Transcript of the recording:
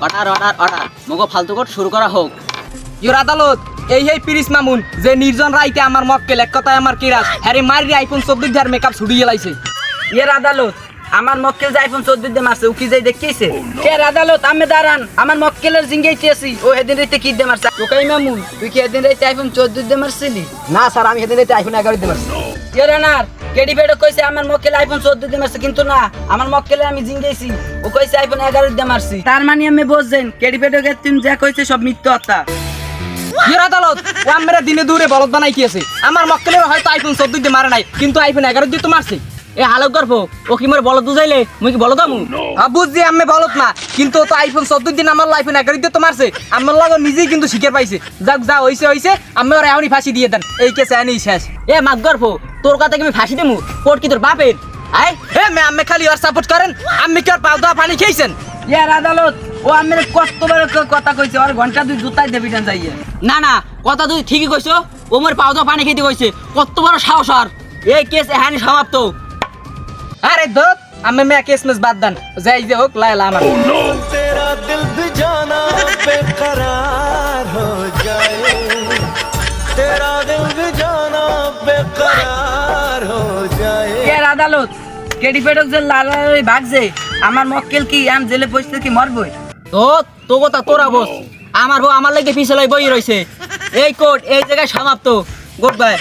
Order order order মগো ফালতু coat শুরু করা হোক। ইয়োর আদালত এই পিরিস মামুন যে নির্জন রাইতে আমার মক্কেল এক কথায় আমার কিরাস হ্যারে মারি আইফোন 14 দিয়ে মেকআপ ছুড়িয়ে লাইছে। ইয়ের আদালত আমার মক্কেল যে আইফোন 14 দিয়ে মারছে ও কি যাই দেখিয়েছে? এর আদালত আমি দাঁড়ান আমার মক্কেলের জিঙ্গাইতে আছি ও হেদিন রাইতে কি দিয়ে মারছে? তোকাই মামুন তুই কি হেদিন রাইতে আইফোন 14 দিয়ে মারছিলি? না স্যার আমি হেদিন রাইতে আইফোন 11 দিয়ে মারছি। ইয়ের আনার কেডি বেডো কইছে আমার মক্কেল আইফোন 14 দিয়ে মারছে কিন্তু না আমার মক্কেলে আমি জিঙ্গাইছি ও কইছে আইফোন 11 দিয়ে মারছি। তার মানে আমি বুঝছেন কেডি বেডো কে তুমি যা কইছে সব মিথ্যা কথা। ইয়োর আদালত ও আমরা দিনে দূরে বলদ বানাই কি আছে আমার মক্কেলের হয়তো আইফোন 14 দিয়ে মারে নাই কিন্তু আইফোন 11 দিয়ে তো মারছে। এ হালক গর্ভ ও কি মোর বলদ বুঝাইলে মুই কি বলদ আমু? বুঝছি আমি বলত না কিন্তু ও তো আইফোন 14 দিন আমার আইফোন 11 দিয়ে তো মারছে আমার লাগো নিজেই কিন্তু শিকার পাইছে। যাক যা হইছে আমি ওর এখনই ফাঁসি দিয়ে দেন এই কেসে আনি শেষ। এ মাগ গর্ভ তোর কথা কি আমি ফাঁসি দেমু? কোট কি তোর বাপের? আয় এ মে আমি খালি ওর সাপোর্ট করেন আমি কি আর পাও দা পানি খেয়েছেন? ইয়ার আদালত ও আমার কতবার কথা কইছে আর ঘন্টা দুই জুতাই দেবি না যাইয়ে। না না কথা তুই ঠিকই কইছো ও মোর পাউদা পানি খেতে কইছে কত বড় সাহস আর। এই কেস এখানে সমাপ্ত। আরে দোত আমি মে কেস মেস বাদ দেন যাই যে হোক লাইলা আমার तेरा दिल भी जाना बेकरार हो जाए तेरा दिल भी जाना बेकरार हो जाए ইয়ার আদালত কেডি বেডো যে লালাই ভাগছে আমার মক্কেল কি আম জেলে পৌঁছতে কি মরবই? তো কথা তোরা বস আমার বউ আমার লাগে পিছলাই বই রইছে। এই কোর্ট এই জায়গায় সমাপ্ত। Good bye.